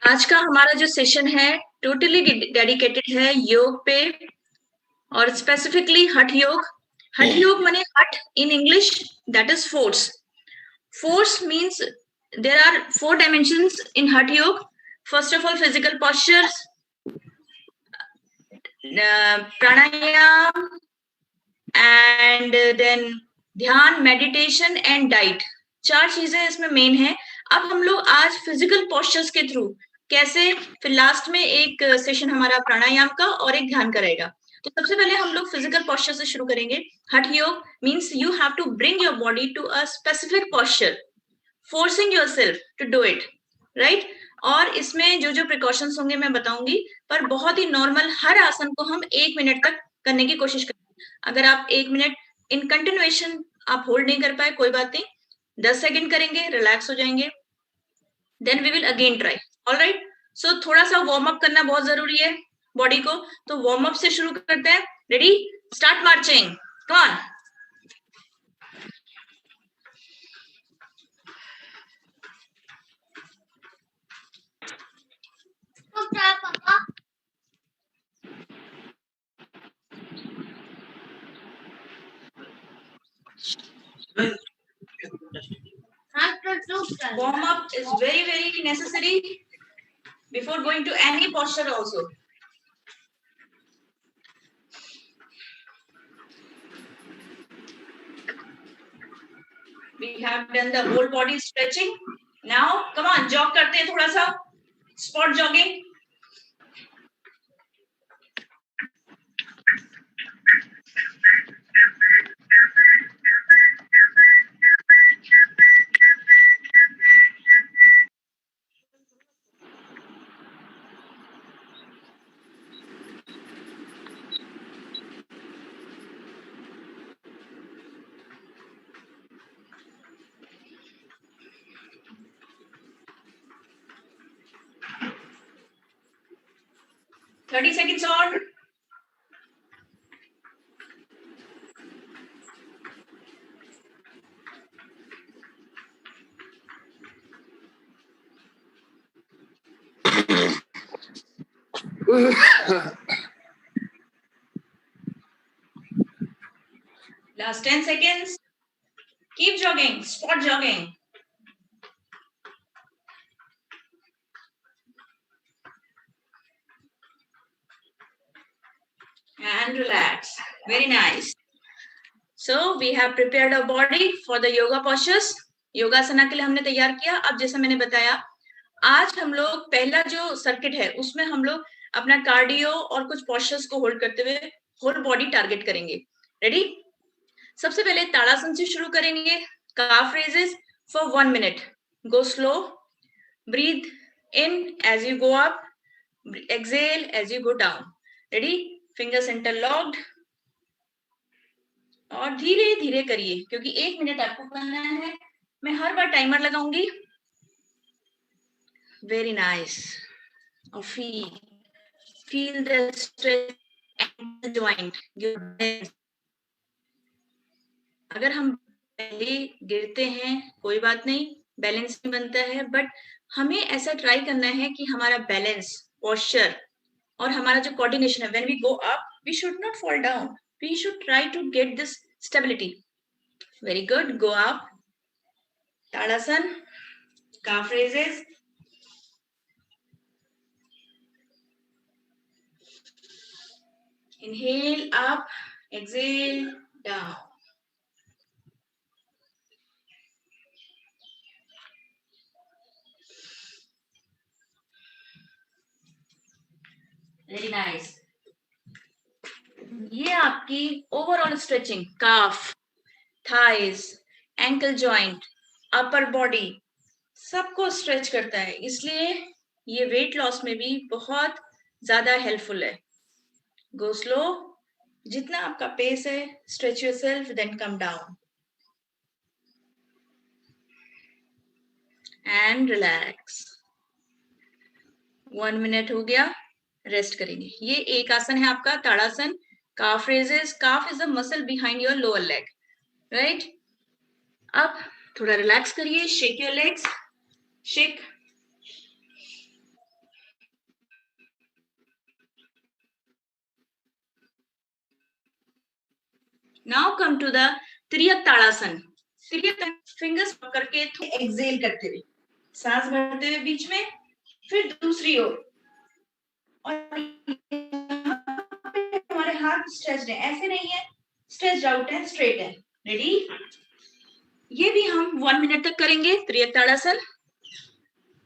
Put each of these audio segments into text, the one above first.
आज का हमारा जो सेशन है टोटली डेडिकेटेड है योग पे और स्पेसिफिकली हठ योग। हठ योग माने hatha in English that is force. Force means there are 4 dimensions in hatha yoga. First of all physical postures, pranayama and then dhyana, meditation and diet. 4 चीजें इसमें मेन है। अब हम लोग आज फिजिकल पोस्चर्स के थ्रू कैसे, फिर लास्ट में एक सेशन हमारा प्राणायाम का और एक ध्यान का रहेगा। तो सबसे पहले हम लोग फिजिकल पोस्चर से शुरू करेंगे। Hatha yoga means you have to bring your body to a specific posture, forcing yourself to do it, right. और इसमें जो जो प्रिकॉशंस होंगे मैं बताऊंगी, पर बहुत ही नॉर्मल हर आसन को हम 1 मिनट तक करने की कोशिश करेंगे। अगर आप 1 मिनट इन कंटिन्यूएशन आप होल्ड नहीं कर पाए कोई बात नहीं, 10 सेकंड करेंगे, रिलैक्स हो जाएंगे, then we will again try. Alright, so थोड़ा सा वार्म अप करना बहुत जरूरी है बॉडी को, तो वार्म अप से शुरू करते हैं। Ready, start marching, come on. Warm up is very, very necessary before going to any posture also. We have done the whole body stretching. Now, come on, jog करते हैं थोड़ा सा, spot jogging. Thirty seconds on. Last 10 seconds. Keep jogging, spot jogging. And relax. Very nice. So we have prepared our body for the yoga postures. योगासना के लिए हमने तैयार किया। अब जैसा मैंने बताया, आज हम लोग पहला जो सर्किट है उसमें हम लोग अपना कार्डियो और कुछ पोस्चर्स को होल्ड करते हुए होल बॉडी टारगेट करेंगे। रेडी, सबसे पहले ताड़ासन से शुरू करेंगे। Calf raises for 1 minute. Go slow, breathe in as you go up, exhale as you go down. Ready, fingers interlocked और धीरे धीरे करिए क्योंकि 1 मिनट आपको करना है। मैं हर बार टाइमर लगाऊंगी। Very nice. और feel the stretch and the joint. अगर हम पहले गिरते हैं कोई बात नहीं, बैलेंस नहीं बनता है, बट हमें ऐसा ट्राई करना है कि हमारा बैलेंस, पोस्चर और हमारा जो कोऑर्डिनेशन है, when we go up we should not fall down, we should try to get this stability. Very good, go up, tadasana, calf raises, inhale up, exhale down. Very nice. ये आपकी overall stretching, calf, thighs, ankle joint, upper body सबको stretch करता है, इसलिए ये weight loss में भी बहुत ज्यादा हेल्पफुल है। गो स्लो, जितना आपका पेस है, stretch yourself then come down and relax. 1 minute हो गया, रेस्ट करेंगे। ये एक आसन है आपका tadasana, calf raises. Calf is the muscle behind your lower leg, right? अब थोड़ा रिलैक्स करिए, shake your legs, shake. Now come to the triyak tadasana. Triyak fingers करके एक्सेल करते हुए, सांस भरते हुए बीच में, फिर दूसरी ओर, और हमारे हाथ स्ट्रेच्ड है, ऐसे नहीं है, स्ट्रेच्ड आउट है, स्ट्रेट है। रेडी? ये भी हम 1 मिनट तक करेंगे त्रियक ताड़ासन।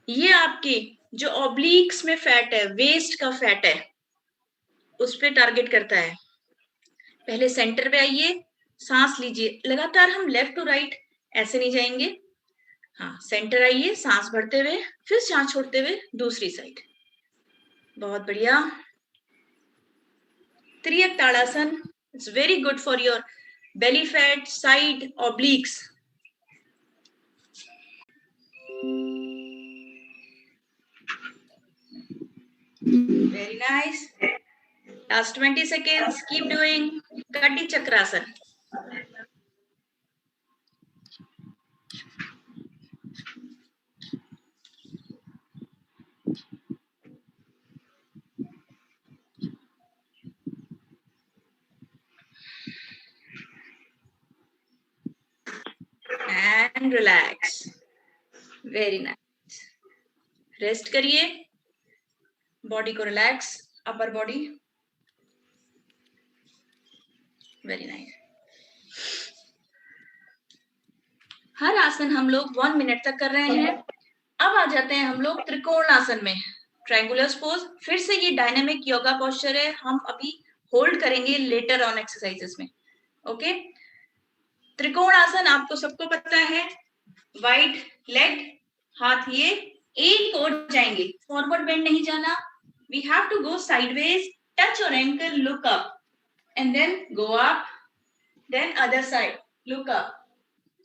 ये आपके जो ऑब्लिक्स में फैट है, वेस्ट का फैट है, उस पे टारगेट करता है। पहले सेंटर पे आइए, सांस लीजिए, लगातार हम लेफ्ट टू राइट ऐसे नहीं जाएंगे। हाँ, सेंटर आइए, सांस भरते हुए, फिर सांस छोड़ते हुए दूसरी साइड। बहुत बढ़िया। Triyak tadasana it's very good for your belly fat, side obliques. Very nice. Last 20 seconds. Keep doing Kati Chakrasan. And relax. Very nice. Rest करिए, बॉडी को relax, upper body. Very nice. हर आसन हम लोग 1 मिनट तक कर रहे हैं। अब आ जाते हैं हम लोग त्रिकोण आसन में, ट्रायंगुलर पोज। फिर से ये डायनामिक योगा पोस्चर है, हम अभी होल्ड करेंगे लेटर ऑन एक्सरसाइजेस में। ओके, त्रिकोण आसन आपको सबको पता है, वाइड लेग, हाथ ये एक ओर जाएंगे, फॉरवर्ड बेंड नहीं जाना। We have to go sideways, touch your ankle, look up and then go up, then other side, look up.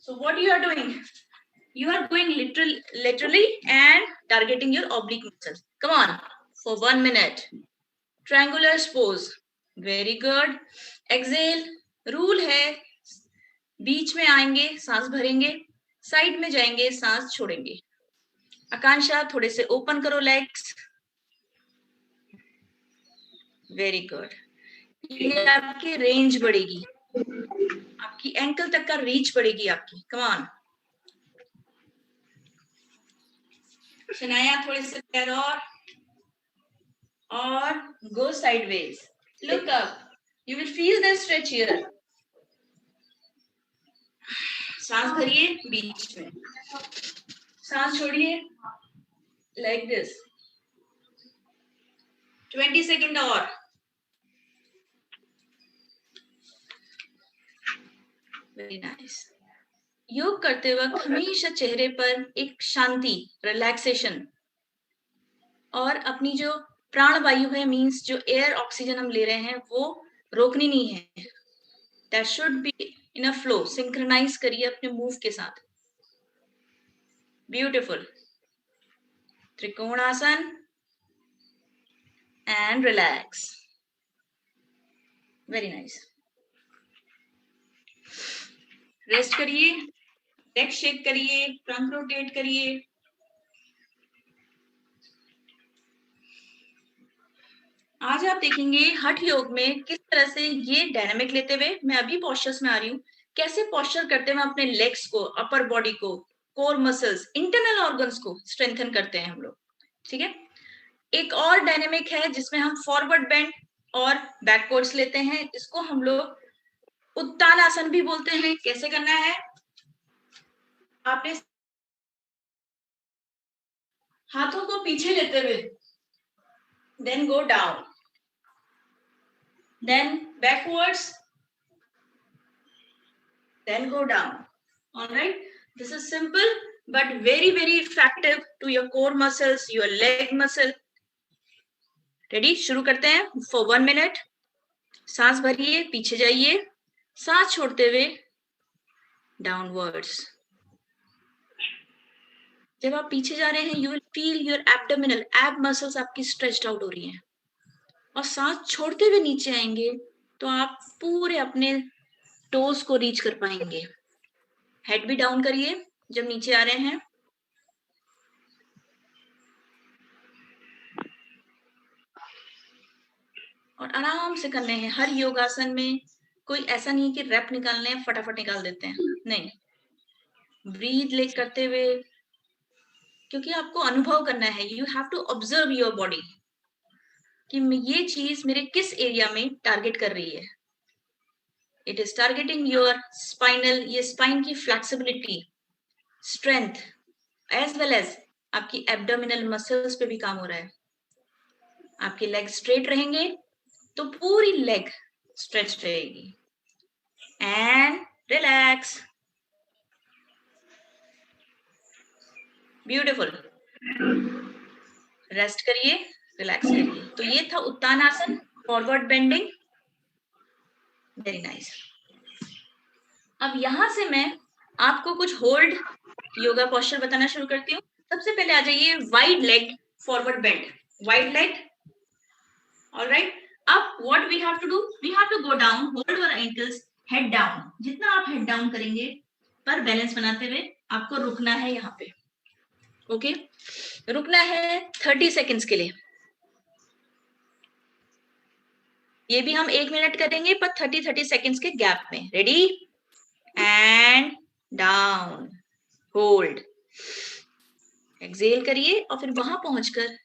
So what you are doing? You are going laterally and targeting your oblique muscles. Come on, for 1 minute. Triangular pose. Very good. Exhale. Rule है, बीच में आएंगे, सांस भरेंगे, side में जाएंगे, सांस छोड़ेंगे। आकांक्षा, थोड़े से ओपन करो लेग्स। Very good. ये आपकी रेंज बढ़ेगी, आपकी एंकल तक का रीच बढ़ेगी आपकी। कम ऑन शनाया, थोड़े से पैर और go sideways, look up, you will feel the stretch here. सांस भरिए, बीच में सांस छोड़िए, लाइक दिस। 20 सेकेंड और। Very nice. योग करते वक्त हमेशा चेहरे पर एक शांति, रिलैक्सेशन, और अपनी जो प्राण वायु है, मीन्स जो एयर ऑक्सीजन हम ले रहे हैं, वो रोकनी नहीं है। That should be in a flow. Synchronize करिए अपने मूव के साथ। Beautiful. Trikonasana and relax. Very nice. Rest करिए, नेक शेक करिए, ट्रंक रोटेट करिए। आज आप देखेंगे हठ योग में किस तरह से ये डायनामिक लेते हुए, मैं अभी पोस्चर्स में आ रही हूँ, कैसे पोस्चर करते हुए अपने लेग्स को, अपर बॉडी को, कोर मसल्स, इंटरनल ऑर्गन्स को स्ट्रेंथन करते हैं हम लोग। ठीक है, एक और डायनामिक है जिसमें हम फॉरवर्ड बेंड और बैकवर्ड्स लेते हैं, इसको हम लोग उत्तान आसन भी बोलते हैं। कैसे करना है, आपने हाथों को पीछे लेते हुए, then go down, then backwards, then go down. All right, this is simple but very very effective to your core muscles, your leg muscle. Ready, शुरू करते हैं. फॉर 1 मिनट सांस भरिए, पीछे जाइए, सांस छोड़ते हुए डाउनवर्ड्स. जब आप पीछे जा रहे हैं, you will feel your abdominal, एब मसल्स आपकी स्ट्रेच्ड आउट हो रही हैं. और सांस छोड़ते हुए नीचे आएंगे तो आप पूरे अपने टोज को रीच कर पाएंगे. हेड भी डाउन करिए जब नीचे आ रहे हैं. और आराम से करने हैं. हर योगासन में कोई ऐसा नहीं कि रैप निकालने हैं फटाफट निकाल देते हैं, नहीं. ब्रीथ ले करते हुए, क्योंकि आपको अनुभव करना है. You have to observe your body कि ये चीज मेरे किस एरिया में टारगेट कर रही है. It is targeting your spinal, ये स्पाइन की flexibility, strength, as well as आपकी एब्डोमिनल मसल्स पे भी काम हो रहा है. आपके लेग स्ट्रेट रहेंगे तो पूरी लेग स्ट्रेच रहेगी. And relax. ब्यूटीफुल. रेस्ट करिए, रिलैक्स करिए. तो ये था Uttanasana, forward bending. Very nice. अब यहां से मैं आपको कुछ होल्ड योगा पोस्चर बताना शुरू करती हूँ. सबसे पहले आ जाइए wide leg forward bend. Wide leg. Alright. अब what we have to do, we have to go down, hold your ankles, head down. जितना आप हेड डाउन करेंगे पर बैलेंस बनाते हुए आपको रुकना है यहाँ पे. ओके रुकना है 30 सेकेंड्स के लिए. ये भी हम 1 मिनट करेंगे पर 30 सेकेंड्स के गैप में. Ready and down, hold, exhale करिए और फिर वहां पहुंचकर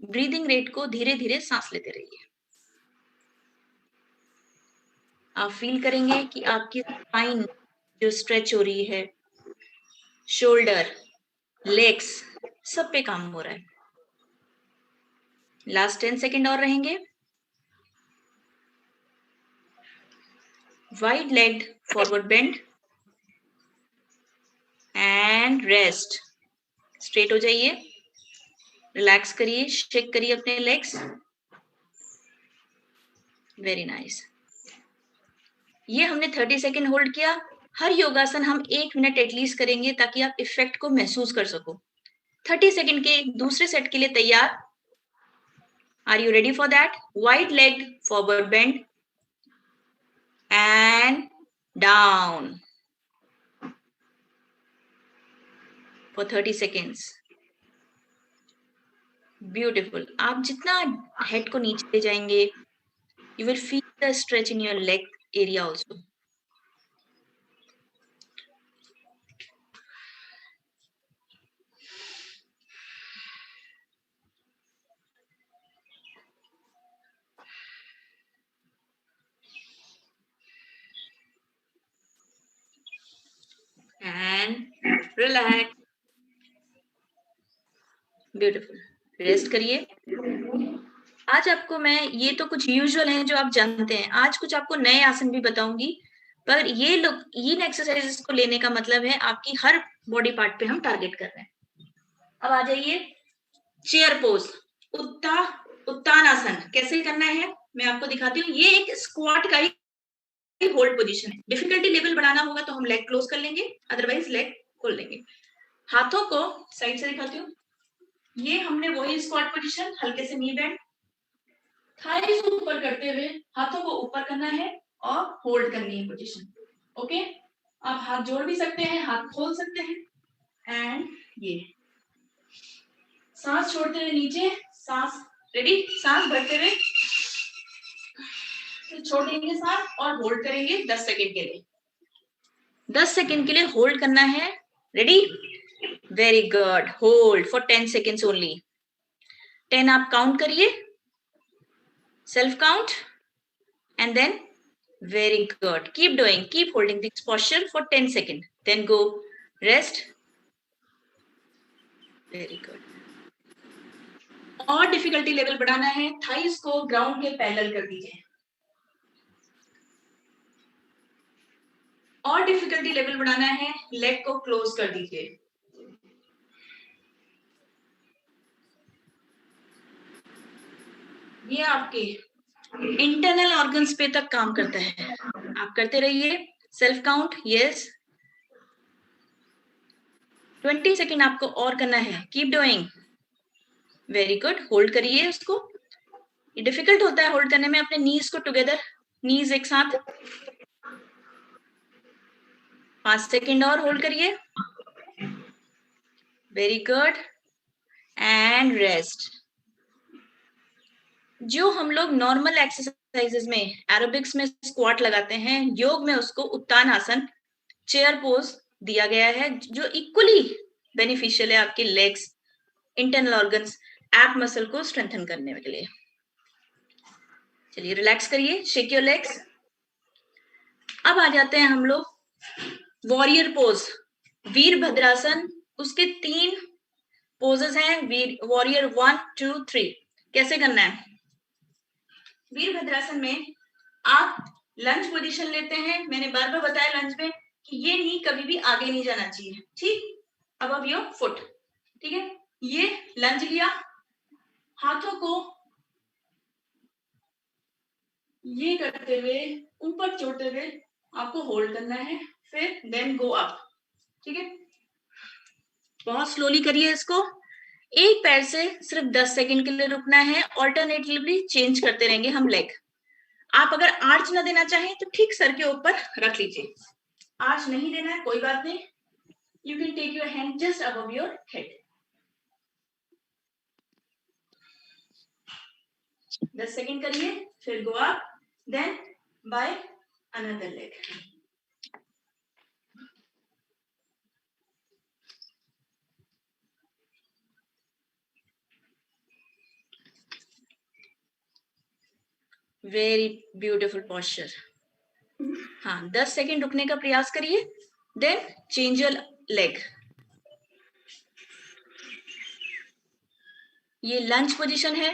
ब्रीदिंग रेट को धीरे धीरे सांस लेते रहिए. आप फील करेंगे कि आपकी स्पाइन जो स्ट्रेच हो रही है, शोल्डर, लेग्स, सब पे काम हो रहा है. लास्ट 10 सेकेंड और रहेंगे. Wide leg forward bend and rest. Straight हो जाइए, रिलैक्स करिए, शेक करिए अपने लेग्स. Very nice. ये हमने 30 सेकेंड होल्ड किया. हर योगासन हम 1 मिनट एटलीस्ट करेंगे ताकि आप इफेक्ट को महसूस कर सको. 30 सेकेंड के दूसरे सेट के लिए तैयार? Are you ready for that? Wide leg forward bend and down for 30 seconds. Beautiful. आप जितना हेड को नीचे ले जाएंगे, you will feel the stretch in your leg area also. And relax. Beautiful. Rest करिए. आज आपको मैं, ये तो कुछ यूजुअल हैं जो आप जानते हैं, आज कुछ आपको नए आसन भी बताऊंगी. पर ये लोग इन एक्सरसाइजेस को लेने का मतलब है आपकी हर बॉडी पार्ट पे हम टारगेट कर रहे हैं. अब आ जाइए चेयर पोज, उत्तानासन. कैसे करना है मैं आपको दिखाती हूँ. ये एक स्क्वाट का ही होल्ड पोजीशन है. डिफिकल्टी लेवल बढ़ाना होगा तो हम लेग क्लोज कर लेंगे, अदरवाइज लेग खोल लेंगे. हाथों को साइड से दिखाती हूँ. ये हमने वही स्क्वाट पोजीशन, हल्के से नी बेंड, थाइस ऊपर करते हुए हाथों को ऊपर करना है और होल्ड करनी है पोजीशन. ओके. आप हाथ जोड़ भी सकते हैं, हाथ खोल सकते हैं. एंड ये सांस छोड़ते हुए नीचे, सांस रेडी, सांस भरते हुए छोड़ेंगे सांस और होल्ड करेंगे 10 सेकेंड के लिए. 10 सेकेंड के लिए होल्ड करना है. Ready. Very good. Hold for 10 seconds only. 10 आप काउंट करिए, self count, and then very good. Keep doing, keep holding this posture for 10 seconds, then go rest. Very good. और डिफिकल्टी लेवल बढ़ाना है, thighs को ground के parallel कर दीजिए. और डिफिकल्टी लेवल बढ़ाना है, लेग को क्लोज कर दीजिए। ये आपके इंटरनल ऑर्गन्स पे तक काम करता है। आप करते रहिए। Self count, yes. 20 सेकेंड आपको और करना है। Keep doing. Very good. Hold करिए उसको। ये डिफिकल्ट होता है होल्ड करने में। अपने नीज को टुगेदर, नीज एक साथ। 5 सेकेंड और होल्ड करिए। Very good. And rest. जो हम लोग नॉर्मल एक्सरसाइजेस में, एरोबिक्स में स्क्वाट लगाते हैं, योग में उसको उत्तान आसन, चेयर पोज दिया गया है, जो इक्वली बेनिफिशियल है आपके legs, internal organs, app muscle को स्ट्रेंथन करने के लिए। चलिए रिलैक्स करिए, शेक योर लेग्स। अब आ जाते हैं हम लोग वॉरियर पोज, वीरभद्रासन। उसके 3 पोजेस हैं, वॉरियर 1, 2, 3। कैसे करना है? वीरभद्रासन में आप लंज पोजीशन लेते हैं। मैंने बार बार बताया लंज में कि ये नी कभी भी आगे नहीं जाना चाहिए, ठीक? अबव योर फुट, ठीक है? ये लंज लिया, हाथों को ये करते हुए ऊपर छोड़ते हुए आपको होल्ड करना है, फिर देन गो अप, ठीक है? बहुत स्लोली करिए इसको। एक पैर से सिर्फ 10 सेकंड के लिए रुकना है। ऑल्टरनेटिवली चेंज करते रहेंगे हम लेग। आप अगर आर्च ना देना चाहें तो ठीक सर के ऊपर रख लीजिए। आर्च नहीं देना है, कोई बात नहीं। You can take your hand just above your head. 10 second करिए, फिर go up, then by another leg. Very beautiful posture. हाँ, 10 सेकंड रुकने का प्रयास करिए, देन चेंज योर लेग। ये लंज पोजीशन है,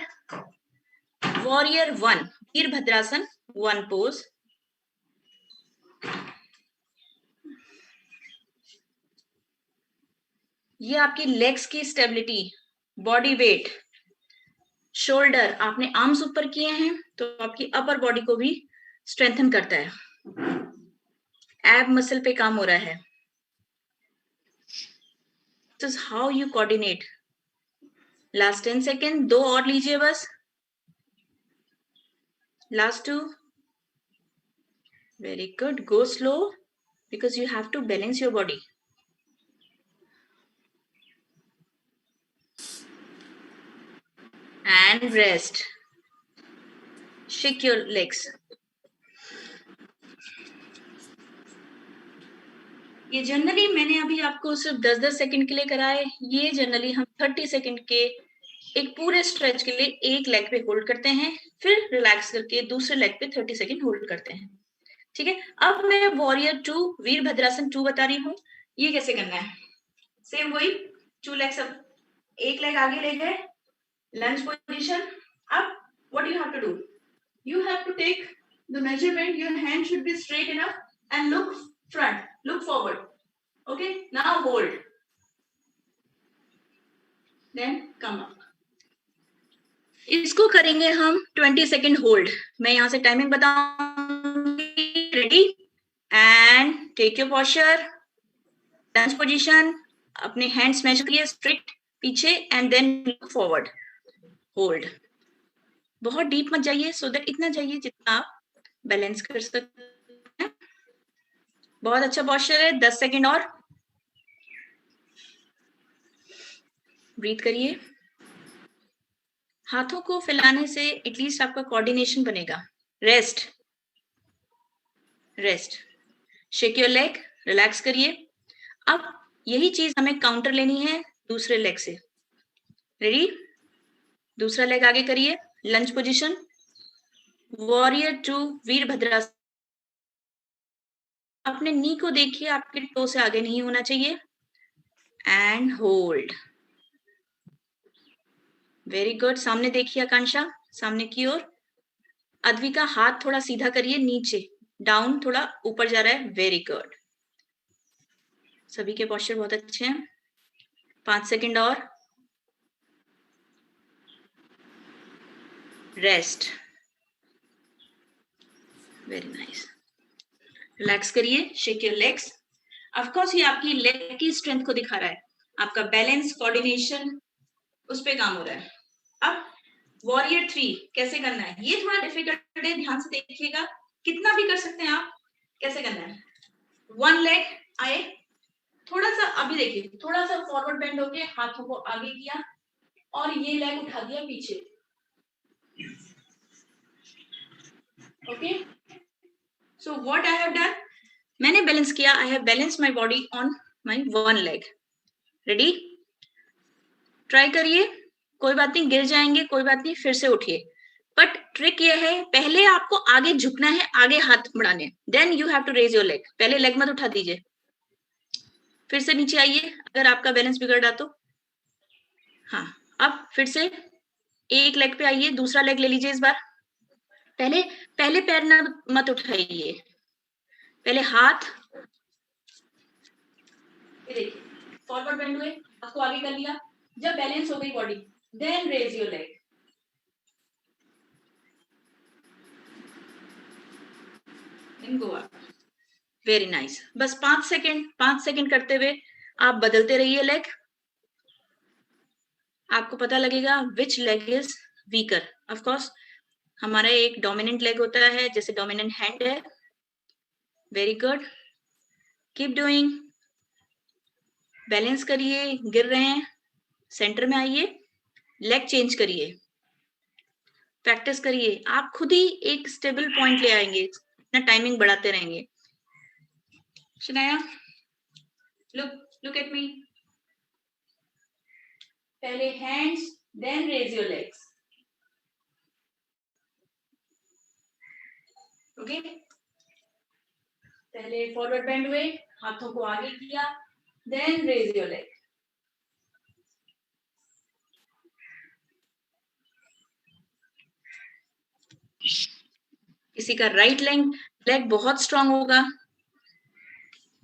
वॉरियर 1, वीरभद्रासन 1 पोज। ये आपकी लेग्स की स्टेबिलिटी, बॉडी वेट, शोल्डर, आपने आर्म्स ऊपर किए हैं तो आपकी अपर बॉडी को भी स्ट्रेंथन करता है। एब मसल पे काम हो रहा है। This is how you coordinate. Last 10 second, 2 और लीजिए बस। Last 2। Very good. Go slow because you have to balance your body. And rest. Shake your legs. ये जनरली मैंने अभी आपको सिर्फ 10-10 सेकंड के लिए कराए। ये जनरली हम 30 सेकंड के एक पूरे स्ट्रेच के लिए एक लेग पे होल्ड करते हैं, फिर रिलैक्स करके दूसरे लेग पे 30 सेकंड होल्ड करते हैं, ठीक है? अब मैं वॉरियर 2, वीरभद्रासन 2 बता रही हूँ। ये कैसे करना है? सेम वही 2 लेग्स, अब एक लेग आगे ले गए, lunge position. Up. What do you have to do? You have to take the measurement. Your hand should be straight enough and look front. Look forward. Okay. Now hold. Then come up. इसको करेंगे हम 20 second hold. मैं यहाँ से timing बताऊंगी। Ready and take your posture, lunge position. अपने hands measure करिए straight पीछे and then look forward, hold. बहुत डीप मत जाइए, सो दैट इतना जाइए जितना आप बैलेंस कर सकते हैं। बहुत अच्छा पोस्चर है। 10 सेकेंड और। ब्रीथ करिए। हाथों को फैलाने से एटलीस्ट आपका कोऑर्डिनेशन बनेगा। Rest, rest. Shake your leg, relax करिए। अब यही चीज हमें काउंटर लेनी है दूसरे लेग से। रेडी? दूसरा लेग आगे करिए, लंज पोजीशन, वॉरियर 2, वीरभद्रासन। अपने नी को देखिए, आपके टो से आगे नहीं होना चाहिए, एंड होल्ड। Very good. सामने देखिए आकांक्षा, सामने की ओर। अद्विका हाथ थोड़ा सीधा करिए नीचे, डाउन थोड़ा ऊपर जा रहा है, वेरी गुड। सभी के पोस्चर बहुत अच्छे हैं। 5 सेकंड और, रेस्ट, वेरी नाइस। रिलैक्स करिए, shake your legs. Of course ये आपकी लेग की स्ट्रेंथ को दिखा रहा है, आपका बैलेंस, कोऑर्डिनेशन, उस पे काम हो रहा है। अब वॉरियर 3 कैसे करना है, ये थोड़ा डिफिकल्ट है, ध्यान से देखिएगा, कितना भी कर सकते हैं आप। कैसे करना है, 1 लेग आए, थोड़ा सा अभी देखिए, थोड़ा सा फॉरवर्ड बेंड होके हाथों को आगे किया और ये लेग उठा दिया पीछे। Okay, so what I have done, मैंने बैलेंस किया, I have balance my body on my 1 leg. Ready, try करिए, कोई बात नहीं, गिर जाएंगे कोई बात नहीं, फिर से उठिए। बट ट्रिक ये है, पहले आपको आगे झुकना है, आगे हाथ बढ़ाने, then you have to raise your leg. पहले लेग मत उठा दीजिए, फिर से नीचे आइए अगर आपका बैलेंस बिगड़ रहा तो। हाँ, अब फिर से एक लेग पे आइए, दूसरा लेग ले लीजिए इस बार। पहले पहले पैर ना मत उठाइए, पहले हाथ, देखिए फॉरवर्ड बेंड हुए, हाथ को आगे कर लिया, जब बैलेंस हो गई body, then raise your leg. Then go up, very nice. बस 5 सेकंड करते हुए आप बदलते रहिए लेग, आपको पता लगेगा which leg is weaker. Of course हमारा एक डोमिनेंट लेग होता है, जैसे डोमिनेंट हैंड है। Very good, keep doing, balance करिए, गिर रहे हैं, सेंटर में आइए, लेग चेंज करिए, प्रैक्टिस करिए, आप खुद ही एक स्टेबल पॉइंट ले आएंगे, अपना टाइमिंग बढ़ाते रहेंगे। शनाया, लुक एट मी, पहले hands, then raise your legs. Okay, पहले फॉरवर्ड बेंड हुए, हाथों को आगे किया, देन रेज योर लेग। किसी का राइट लेग बहुत स्ट्रांग होगा।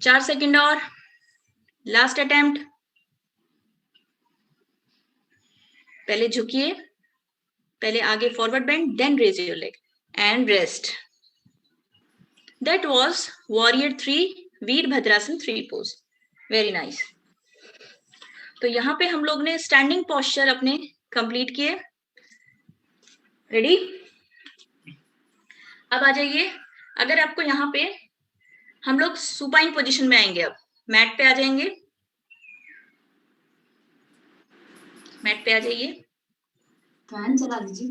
4 सेकंड और, लास्ट अटेम्प्ट। पहले झुकिए, पहले आगे forward bend, then raise your leg and rest. That was warrior 3 Virabhadrasana 3 pose, very nice. तो यहाँ पे हम लोग ने स्टैंडिंग पोस्चर अपने कंप्लीट किए। रेडी, अब आ जाइए, अगर आपको यहाँ पे, हम लोग सुपाइन पोजीशन में आएंगे, अब मैट पे आ जाएंगे, मैट पे आ जाइए, फैन चला लीजिए।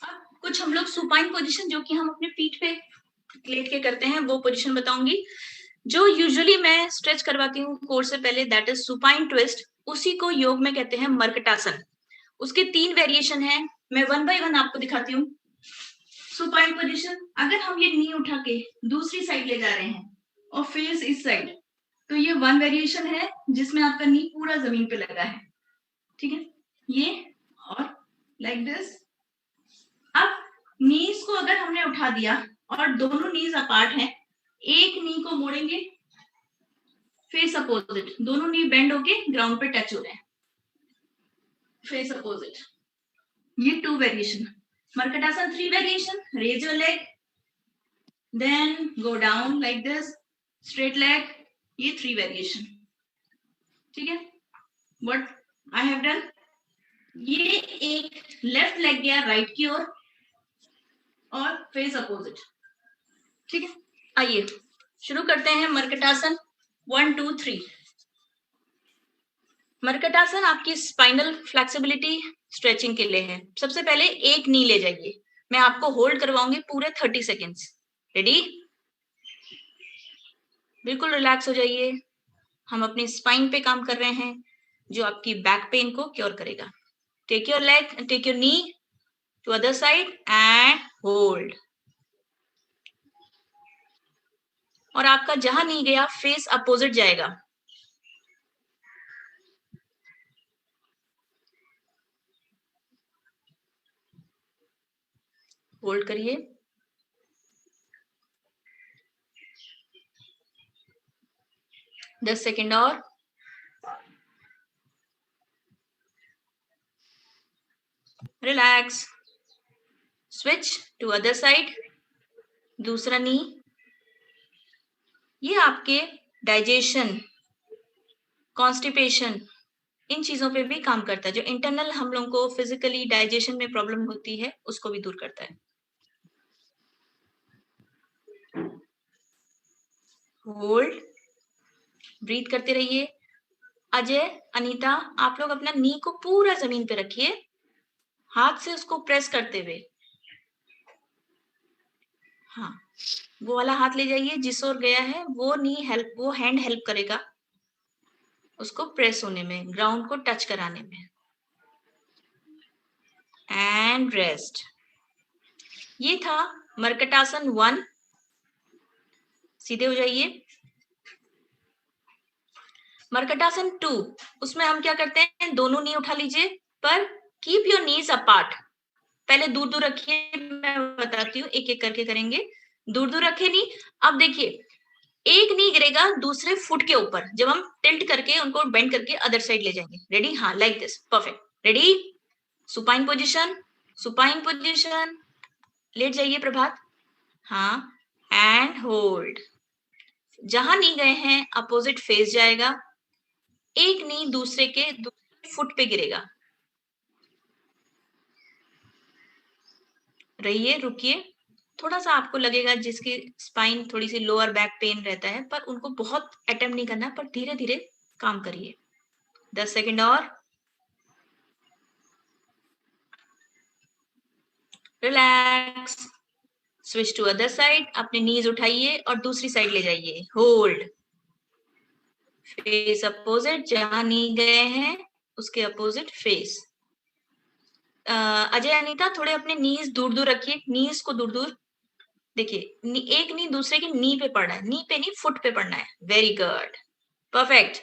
अब कुछ हम लोग सुपाइन पोजीशन जो कि हम अपने पीठ पे लेट के करते हैं, वो पोजीशन बताऊंगी। जो यूजुअली मैं स्ट्रेच करवाती हूँ कोर्स से पहले, दैट इज सुपाइन ट्विस्ट, उसी को योग में कहते हैं मर्कटासन। उसके 3 वेरिएशन है, मैं 1 बाय 1 आपको दिखाती हूँ। सुपाइन पोजीशन, अगर हम ये नी उठा के दूसरी साइड ले जा रहे हैं और फेस इस साइड, तो ये 1 वेरिएशन है जिसमें आपका नी पूरा जमीन पे लगा है, ठीक है, ये और लाइक दिस। अब नीज को अगर हमने उठा दिया और दोनों नीज अपार्ट हैं, एक नी को मोड़ेंगे, फेस अपोजिट, दोनों नी बेंड होके ग्राउंड पे टच हो रहे हैं, फेस अपोजिट। ये 2 वेरिएशन। मर्कटासन 3 variation, raise your leg, then go down like this, straight leg, ये 3 वेरिएशन, ठीक है। व्हाट आई हैव डन, ये एक लेफ्ट लेग गया राइट की ओर और फेस अपोजिट, ठीक है। आइए शुरू करते हैं मर्कटासन 1 2 3। मर्कटासन आपकी स्पाइनल फ्लेक्सिबिलिटी स्ट्रेचिंग के लिए है। सबसे पहले एक नी ले जाइए, मैं आपको होल्ड करवाऊंगी पूरे 30 सेकेंड्स। रेडी, बिल्कुल रिलैक्स हो जाइए, हम अपनी स्पाइन पे काम कर रहे हैं जो आपकी बैक पेन को क्योर करेगा। Take your leg, take your knee to other side and hold, और आपका जहां नी गया फेस अपोजिट जाएगा। होल्ड करिए। दस सेकेंड और। Relax. Switch to other side. दूसरा नी। ये आपके डाइजेशन, कॉन्स्टिपेशन, इन चीजों पे भी काम करता है। जो इंटरनल हम लोगों को फिजिकली डाइजेशन में प्रॉब्लम होती है उसको भी दूर करता है। होल्ड। ब्रीथ करते रहिए। अजय, अनीता, आप लोग अपना नी को पूरा जमीन पे रखिए, हाथ से उसको प्रेस करते हुए। हाँ, वो वाला हाथ ले जाइए जिस ओर गया है, वो नी हेल्प, वो हैंड हेल्प करेगा उसको प्रेस होने में, ग्राउंड को टच कराने में। And rest. ये था मर्कटासन 1। सीधे हो जाइए। मर्कटासन 2, उसमें हम क्या करते हैं, दोनों नी उठा लीजिए, पर कीप योर नीज अपार्ट। पहले दूर दूर रखिए, मैं बताती हूँ, एक एक करके करेंगे। दूर दूर रखे नी। अब देखिए, एक नी गिरेगा दूसरे फुट के ऊपर, जब हम टिल्ट करके उनको बेंड करके अदर साइड ले जाएंगे। रेडी? हाँ, like this. Perfect. Ready? Supine position, supine position. लेट जाइए प्रभात। हाँ, एंड होल्ड। जहां नी गए हैं अपोजिट फेस जाएगा। एक नी दूसरे फुट पे गिरेगा। रहिए, रुकिए। थोड़ा सा आपको लगेगा जिसकी स्पाइन थोड़ी सी लोअर बैक पेन रहता है, पर उनको बहुत अटेम्प्ट नहीं करना, पर धीरे धीरे काम करिए। 10 सेकेंड और। Relax. Switch to other side. अपने नीज उठाइए और दूसरी साइड ले जाइए। होल्ड। फेस अपोजिट, जहां नी गए हैं उसके अपोजिट फेस। अजय, अनीता, थोड़े अपने नीज दूर दूर रखिए, नीज को दूर दूर। देखिए, एक नी दूसरे की नी पे पड़ना है, नी पे नहीं, फुट पे पड़ना है। Very good, perfect.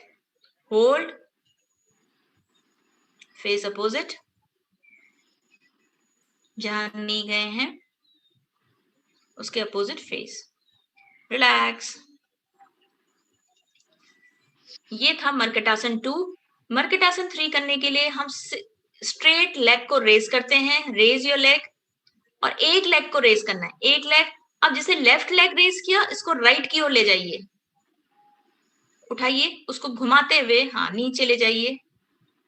Hold. Face opposite, जहां नी गए हैं उसके अपोजिट फेस। रिलैक्स। ये था मर्कटासन 2। मर्कटासन 3 करने के लिए हम स्ट्रेट लेग को रेज करते हैं। रेज योर लेग, और एक लेग को रेज करना है, एक लेग। अब जैसे लेफ्ट लेग रेज किया, इसको राइट की ओर ले जाइए, उठाइए, उसको घुमाते हुए, हाँ, नीचे ले जाइए।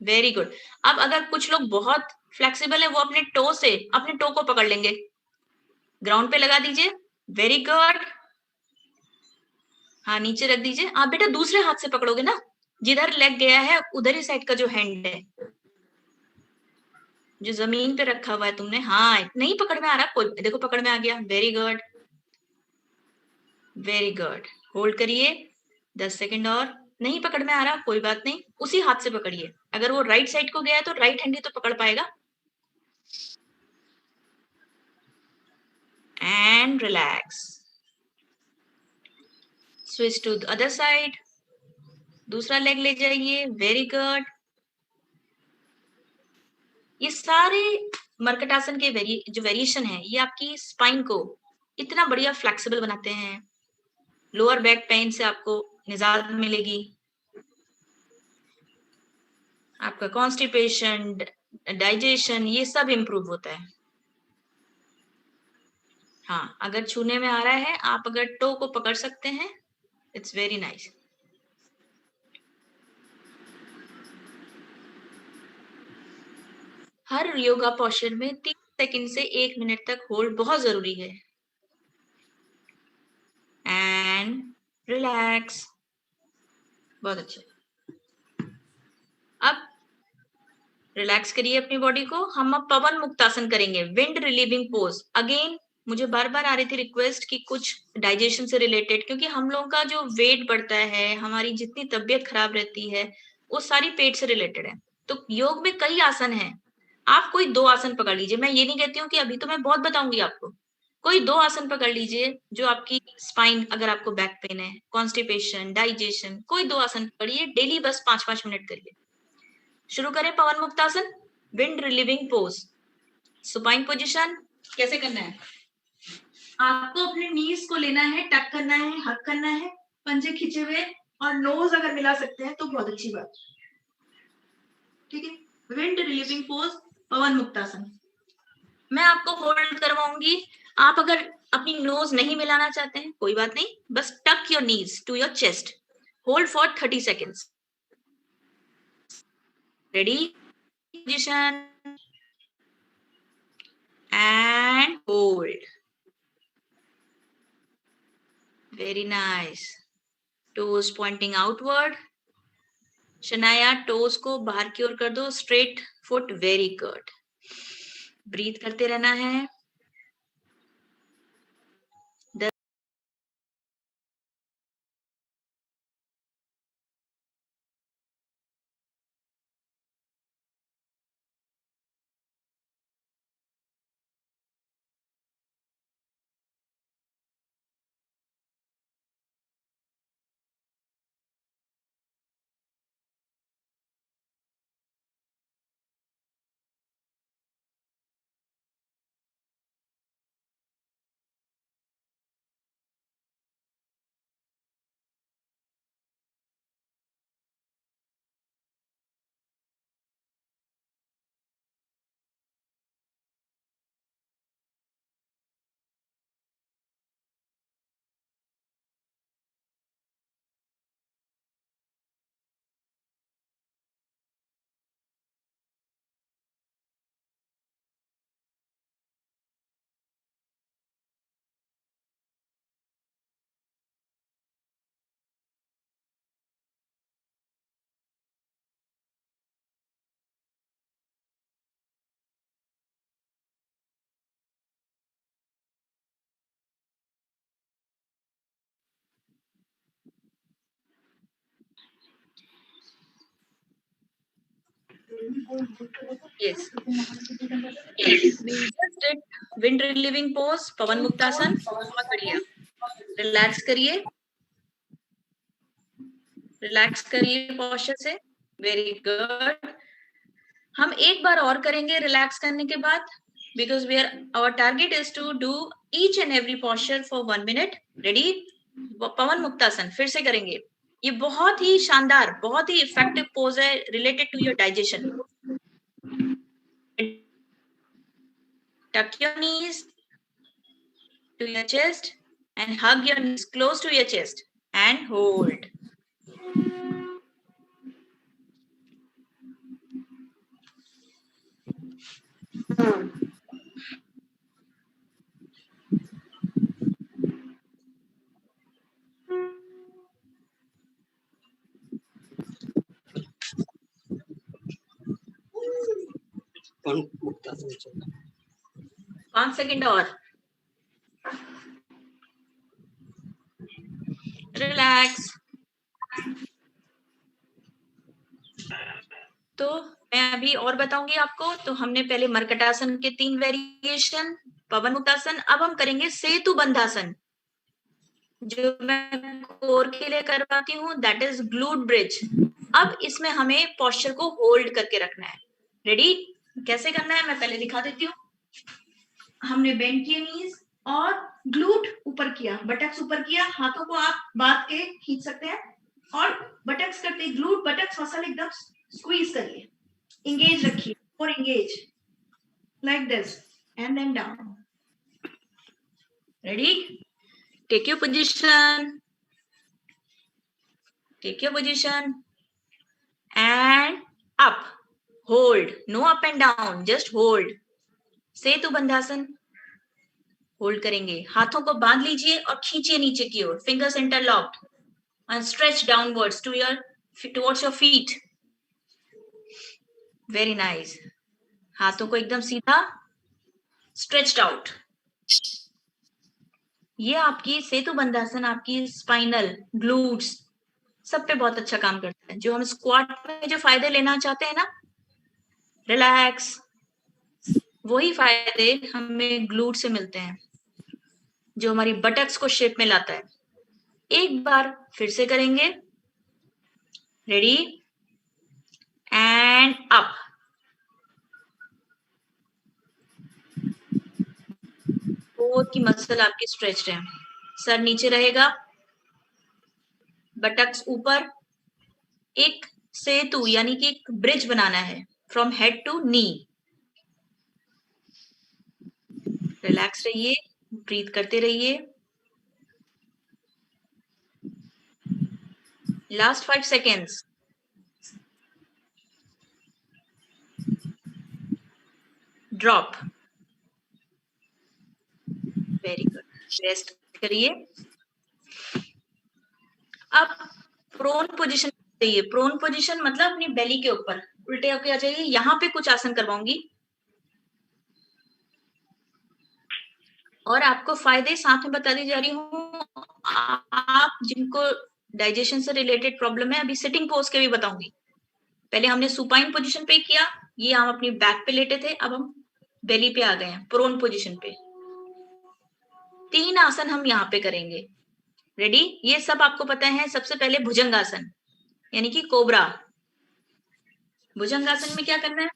Very good. अब अगर कुछ लोग बहुत फ्लेक्सिबल है, वो अपने टो से अपने टो को पकड़ लेंगे, ग्राउंड पे लगा दीजिए। Very good. हाँ, नीचे रख दीजिए। आप बेटा दूसरे हाथ से पकड़ोगे ना, जिधर लेग गया है उधर ही साइड का जो हैंड है, जो जमीन पे रखा हुआ है तुमने। हाँ, नहीं पकड़ में आ रहा, कोई देखो पकड़ में आ गया। Very good, very good. Hold करिए 10 सेकेंड और। नहीं पकड़ में आ रहा, कोई बात नहीं, उसी हाथ से पकड़िए। अगर वो राइट साइड को गया है तो राइट हैंड ही तो पकड़ पाएगा। And relax. Switch to the other side. दूसरा लेग ले जाइए। Very good. ये सारे मर्कटासन के जो वेरिएशन है, ये आपकी स्पाइन को इतना बढ़िया फ्लेक्सिबल बनाते हैं। लोअर बैक पेन से आपको निजात मिलेगी। आपका कॉन्स्टिपेशन, डाइजेशन, ये सब इंप्रूव होता है। हाँ, अगर छूने में आ रहा है, आप अगर टो को पकड़ सकते हैं, it's very nice. Her yoga posture में 30 सेकंड से 1 मिनट तक होल्ड बहुत जरूरी है। And relax. बहुत अच्छा। अब रिलैक्स करिए अपनी बॉडी को। हम अब पवन मुक्तासन करेंगे, विंड रिलीविंग पोज। अगेन मुझे बार बार आ रही थी रिक्वेस्ट कि कुछ डाइजेशन से रिलेटेड, क्योंकि हम लोगों का जो वेट बढ़ता है, हमारी जितनी तबीयत खराब रहती है, वो सारी पेट से रिलेटेड है। तो योग में कई आसन हैं, आप कोई 2 आसन पकड़ लीजिए। मैं ये नहीं कहती हूँ कि अभी तो मैं बहुत बताऊंगी आपको, कोई 2 आसन पकड़ लीजिए जो आपकी स्पाइन, अगर आपको बैक पेन है, कॉन्स्टिपेशन, डाइजेशन, कोई 2 आसन पकड़िए, डेली बस 5-5 मिनट करिए। शुरू करें पवन मुक्तासन, wind relieving pose. Supine position कैसे करना है? आपको अपने नीज को लेना है, टक करना है, हक करना है, पंजे खींचे हुए, और नोज अगर मिला सकते हैं तो बहुत अच्छी बात। ठीक है, विंड रिलीविंग पोज, पवन मुक्तासन। मैं आपको होल्ड करवाऊंगी, आप अगर अपनी नोज नहीं मिलाना चाहते हैं कोई बात नहीं, बस tuck your knees to your chest, hold for 30 seconds. Ready, position and hold. Very nice. Toes pointing outward. Shanaya toes को बाहर की ओर कर दो, straight foot, very good. Breathe करते रहना है। Yes. We just did wind relieving pose, पवन मुक्तासन। बहुत बढ़िया। रिलैक्स करिए, रिलैक्स करिए पोस्चर से। Very good. हम एक बार और करेंगे रिलैक्स करने के बाद, because our target is to do each and every posture for 1 minute. Ready? पवन मुक्तासन फिर से करेंगे। ये बहुत ही शानदार, बहुत ही इफेक्टिव पोज है related to your digestion. Tuck your knees to your chest and hug your knees close to your chest and hold. पांच सेकंड और। रिलैक्स। तो मैं अभी और बताऊंगी आपको। तो हमने पहले मर्कटासन के 3 वेरिएशन, पवन मुक्तासन, अब हम करेंगे सेतु बंधासन, जो मैं कोर के लिए करवाती हूँ, दैट इज ग्लूट ब्रिज। अब इसमें हमें पोस्चर को होल्ड करके रखना है। रेडी? कैसे करना है मैं पहले दिखा देती हूँ। हमने बेंड किए नीज और ग्लूट ऊपर किया, बटक्स ऊपर किया, हाथों को आप बांध के खींच सकते हैं, और बटक्स करते ग्लूट बटक्स मसल एकदम स्क्वीज करिए, इंगेज रखिए, और engage like this and then down. Ready? Take your position, take your position and up, hold, no up and down, just hold. सेतु बंधासन होल्ड करेंगे, हाथों को बांध लीजिए और खींचिए नीचे की ओर, fingers interlocked, and stretch downwards towards your feet. Very nice. हाथों को एकदम सीधा, stretched out. ये आपकी सेतु बंधासन आपकी स्पाइनल, ग्लूट्स सब पे बहुत अच्छा काम करता है। जो हम स्क्वाट में जो फायदे लेना चाहते हैं ना, रिलैक्स, वही फायदे हमें ग्लूट से मिलते हैं। जो हमारी बटक्स को शेप में लाता है। एक बार फिर से करेंगे, रेडी एंड अप। कोर की मसल आपकी स्ट्रेच्ड है, सर नीचे रहेगा, बटक्स ऊपर। एक सेतु यानी कि एक ब्रिज बनाना है from head to knee. Relax रहिए, ब्रीथ करते रहिए। Last 5 seconds. Drop. Very good, rest करिए। अब प्रोन पोजीशन चाहिए। प्रोन पोजीशन मतलब अपनी बेली के ऊपर उल्टे होके आ जाइए। यहाँ पे कुछ आसन करवाऊंगी और आपको फायदे साथ में बताती जा रही हूँ। आप जिनको डाइजेशन से रिलेटेड प्रॉब्लम है, अभी सिटिंग पोज के भी बताऊंगी। पहले हमने सुपाइन पोजीशन पे किया, ये हम अपनी बैक पे लेटे थे, अब हम बेली पे आ गए हैं, प्रोन पोजीशन पे। 3 आसन हम यहाँ पे करेंगे। रेडी? ये सब आपको पता है। सबसे पहले भुजंगासन यानी कि कोबरा। भुजंगासन में क्या करना है,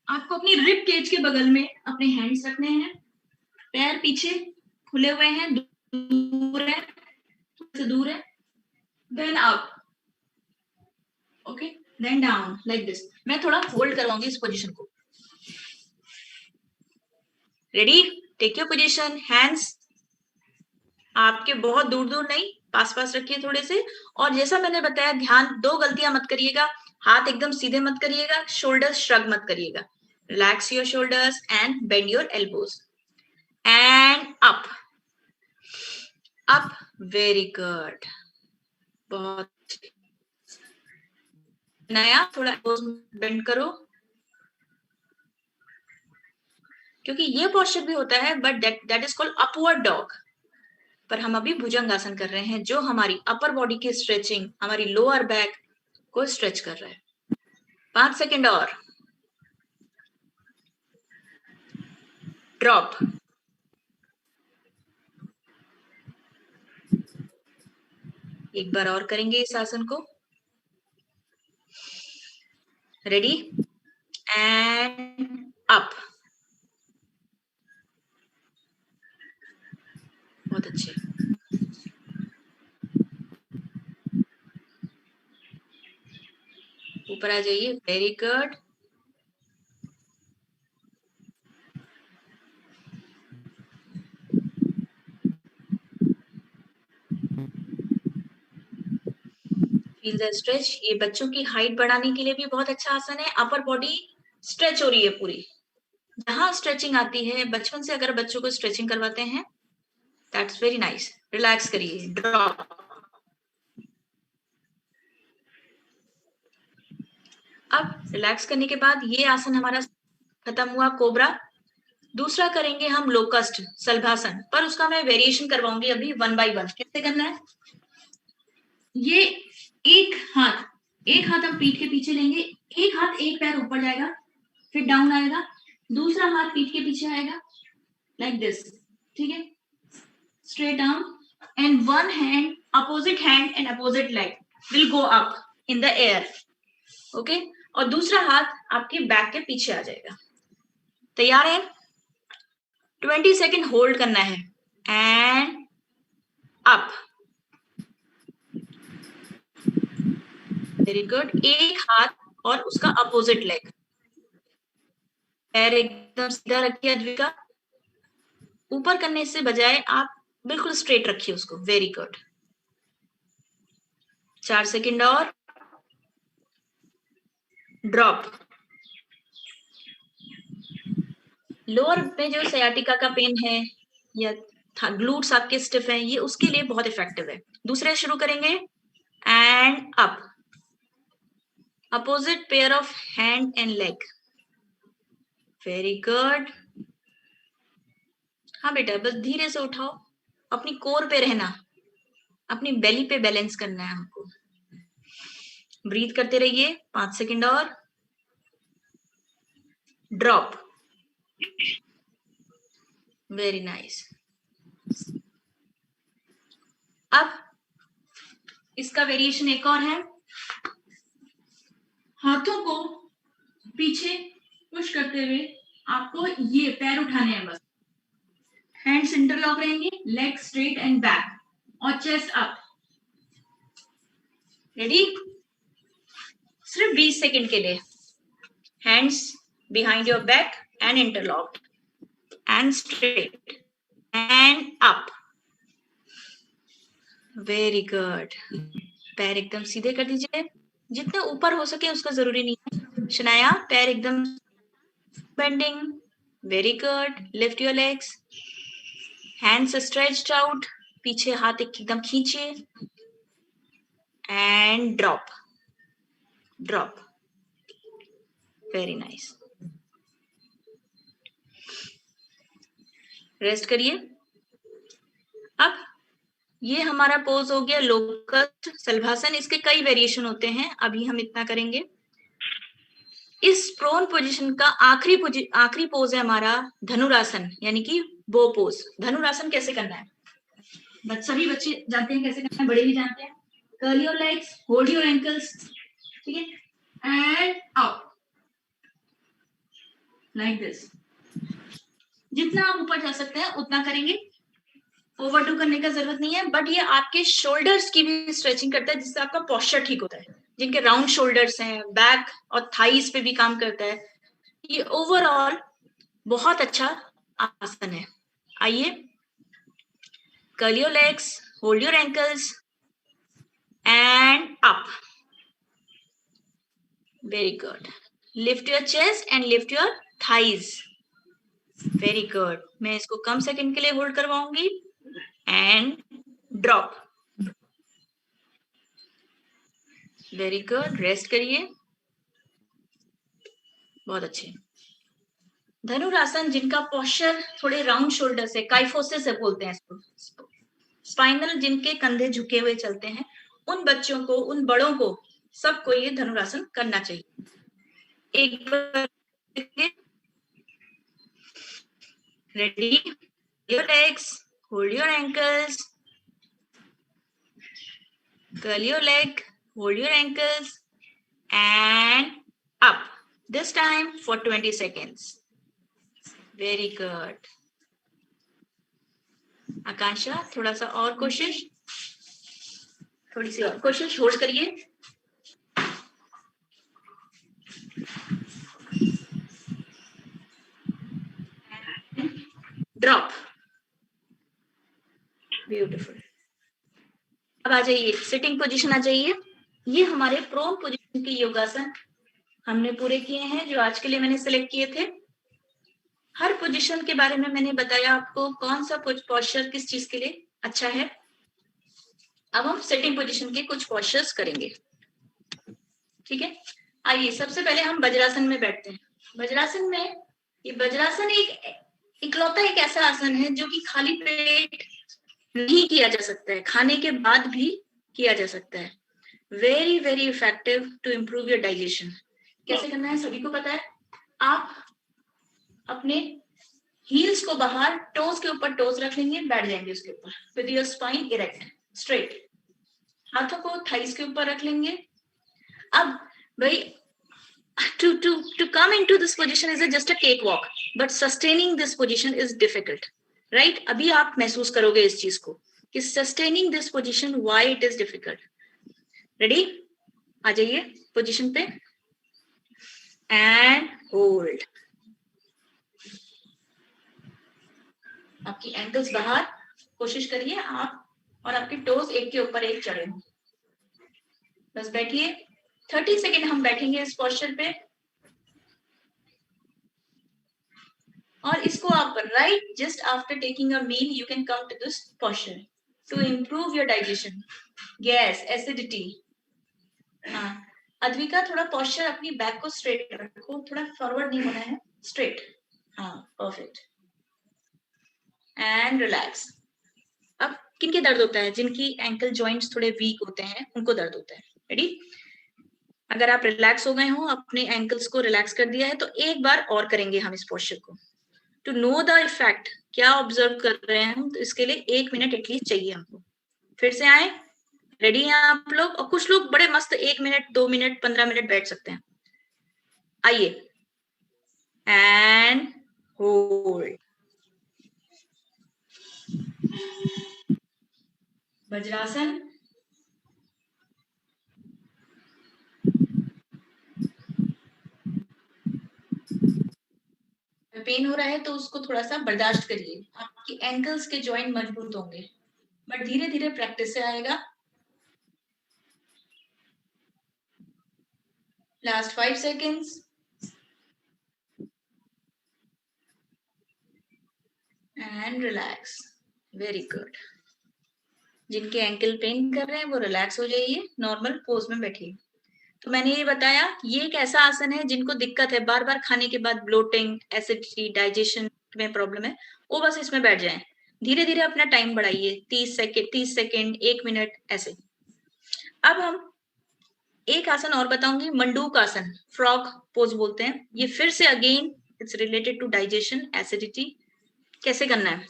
आपको अपनी रिब केज के बगल में अपने हैंड्स रखने हैं, पैर पीछे खुले हुए हैं, दूर है, दूर है, then up, okay, then down like this. मैं थोड़ा होल्ड करवाऊंगी इस पोजीशन को। Ready? Take your position. Hands आपके बहुत दूर दूर नहीं, पास पास रखिए थोड़े से। और जैसा मैंने बताया, ध्यान, 2 गलतियां मत करिएगा। हाथ एकदम सीधे मत करिएगा, शोल्डर्स श्रग मत करिएगा। Relax your shoulders and bend your elbows and up up. Very good, बहुत। नया थोड़ा बेंड करो, क्योंकि ये पोस्चर भी होता है, but that is called upward dog. पर हम अभी भुजंगासन कर रहे हैं, जो हमारी अपर बॉडी की स्ट्रेचिंग, हमारी लोअर बैक को स्ट्रेच कर रहा है। 5 सेकेंड और। ड्रॉप। एक बार और करेंगे इस आसन को। Ready and up. बहुत अच्छे। ऊपर आ जाइए। Very good. Feel the stretch. ये बच्चों की हाइट बढ़ाने के लिए भी बहुत अच्छा आसन है। अपर बॉडी स्ट्रेच हो रही है पूरी। जहां स्ट्रेचिंग आती है, बचपन से अगर बच्चों को स्ट्रेचिंग करवाते हैं, दैट्स वेरी नाइस। रिलैक्स करिए। ड्रॉप। अब रिलैक्स करने के बाद ये आसन हमारा खत्म हुआ, कोबरा। दूसरा करेंगे हम लोकस्ट, सल्भासन, पर उसका मैं वेरिएशन करवाऊंगी अभी 1 बाय 1। कैसे करना है, ये एक हाथ हम पीठ के पीछे लेंगे, एक हाथ एक पैर ऊपर जाएगा, फिर डाउन आएगा, दूसरा हाथ पीठ के पीछे आएगा लाइक दिस, ठीक है, straight arm, and one hand opposite hand and opposite leg will go up in the air, okay, और दूसरा हाथ आपके बैक के पीछे आ जाएगा। तैयार है? 20 सेकेंड होल्ड करना है एंड अप। Very good. एक हाथ और उसका अपोजिट लेग, पैर एकदम सीधा रखिए अद्विका। ऊपर करने से बजाय आप बिल्कुल स्ट्रेट रखिए उसको। Very good. 4 सेकेंड और। ड्रॉप। लोअर में जो सयाटिका का पेन है या ग्लूट्स आपके स्टिफ हैं, ये उसके लिए बहुत इफेक्टिव है। दूसरे शुरू करेंगे and up, opposite pair of hand and leg. Very good. हाँ बेटा, बस धीरे से उठाओ, अपनी कोर पे रहना, अपनी बेली पे बैलेंस करना है हमको। ब्रीथ करते रहिए। 5 सेकेंड और। ड्रॉप। Very nice. अब इसका वेरिएशन एक और है, हाथों को पीछे पुश करते हुए आपको ये पैर उठाने हैं बस, हैंड्स इंटरलॉक रहेंगे, लेग स्ट्रेट एंड बैक और चेस्ट अप। रेडी? सिर्फ 20 सेकंड के लिए। Hands behind your back and interlocked and straight and up. Very good. पैर एकदम सीधे कर दीजिए, जितना ऊपर हो सके उसका जरूरी नहीं है। शनाया, पैर एकदम bending. Very good. Lift your legs, hands stretched out, पीछे हाथ एकदम खींचिए and drop drop. Very nice. Rest करिए। अब ये हमारा पोज हो गया लोकस सलभासन। इसके कई वेरिएशन होते हैं, अभी हम इतना करेंगे। इस प्रोन पोजीशन का आखिरी पोज है हमारा धनुरासन, यानी कि बो पोज। धनुरासन कैसे करना है? सभी बच्चे जानते हैं कैसे करना है, बड़े भी जानते हैं। Curl your legs, hold your ankles, ठीक है, एंड आउट लाइक दिस। जितना आप ऊपर जा सकते हैं उतना करेंगे, ओवरडू करने का जरूरत नहीं है। बट ये आपके शोल्डर्स की भी स्ट्रेचिंग करता है, जिससे आपका पोस्चर ठीक होता है। जिनके राउंड शोल्डर्स हैं, बैक और थाइस पे भी काम करता है। ये ओवरऑल बहुत अच्छा आसन है। आइए, curl your legs, hold your ankles and up. Very good. Lift your chest and lift your thighs. Very good. मैं इसको कम सेकंड के लिए होल्ड करवाऊंगी and drop. Very good. Rest करिए। बहुत अच्छे। धनुरासन जिनका पोस्चर थोड़े राउंड शोल्डर से, काइफोसिस से बोलते हैं इसको, स्पाइनल जिनके कंधे झुके हुए चलते हैं, उन बच्चों को, उन बड़ों को, सबको ये धनुरासन करना चाहिए। एक बार ready, your legs, hold your ankles, curl your leg, hold your ankles and up. This time for 20 seconds. Very good. आकांक्षा, थोड़ा सा और कोशिश, थोड़ी सी और कोशिश, होल्ड करिए। ड्रॉप। ब्यूटीफुल। अब आ जाइए, सिटिंग पोजीशन आ जाइए। ये हमारे प्रोन पोजीशन के योगासन हमने पूरे किए हैं, जो आज के लिए मैंने सिलेक्ट किए थे। हर पोजीशन के बारे में मैंने बताया आपको, कौन सा पोस्चर किस चीज के लिए अच्छा है। अब हम सिटिंग पोजीशन के कुछ पोस्चर्स करेंगे, ठीक है। आइए, सबसे पहले हम वज्रासन में बैठते हैं। वज्रासन में, ये वज्रासन इकलौता एक ऐसा आसन है जो कि खाली पेट नहीं किया जा सकता है, खाने के बाद भी किया जा सकता है। Very very effective to improve your digestion. कैसे करना है सभी को पता है। आप अपने हील्स को बाहर, टोज के ऊपर टोज रख लेंगे, बैठ जाएंगे उसके ऊपर, with your spine erect, straight. हाथों को थाइस के ऊपर रख लेंगे। अब भाई, to come into this position is just a cakewalk, but sustaining this position is difficult, right? अभी आप महसूस करोगे इस चीज को कि sustaining this position, why it is difficult. Ready? आ जाइए पोजीशन पे and hold. आपकी एंकल्स बाहर, कोशिश करिए आप और आपके टोज एक के ऊपर एक चढ़े हों। बस बैठिए, 30 सेकेंड हम बैठेंगे इस पोस्चर पे। और इसको आप right just after taking a meal you can come to this posture to improve your digestion, gas, acidity. हाँ, अद्विका, थोड़ा पोस्चर अपनी बैक को स्ट्रेट रखो, थोड़ा फॉरवर्ड नहीं होना है, स्ट्रेट। हाँ, परफेक्ट। And relax. अब किनके दर्द होता है? जिनकी एंकल जॉइंट्स थोड़े वीक होते हैं उनको दर्द होता है। रेडी? अगर आप रिलैक्स हो गए हो, अपने एंकल्स को रिलैक्स कर दिया है, तो एक बार और करेंगे हम इस पोस्चर को। टू नो द इफेक्ट, क्या ऑब्जर्व कर रहे हैं हम, तो इसके लिए 1 मिनट एटलीस्ट चाहिए हमको। फिर से आए, रेडी हैं आप लोग? और कुछ लोग बड़े मस्त 1 मिनट, 2 मिनट, 15 मिनट बैठ सकते हैं। आइए, एंड होल्ड, वज्रासन। पेन हो रहा है तो उसको थोड़ा सा बर्दाश्त करिए, आपकी एंकल्स के जॉइंट मजबूत होंगे, बट धीरे धीरे प्रैक्टिस से आएगा। Last 5 seconds, and relax. Very good. जिनके एंकल पेन कर रहे हैं वो रिलैक्स हो जाइए, नॉर्मल पोज में बैठिए। तो मैंने ये बताया, ये एक ऐसा आसन है जिनको दिक्कत है, बार बार खाने के बाद ब्लोटिंग, एसिडिटी, डाइजेशन में प्रॉब्लम है, वो बस इसमें बैठ जाएं। धीरे धीरे अपना टाइम बढ़ाइए, 30 सेकेंड, 1 मिनट ऐसे। अब हम एक आसन और बताऊंगी, मंडूक आसन, फ्रॉग पोज बोलते हैं। ये फिर से again it's related to digestion, acidity. कैसे करना है?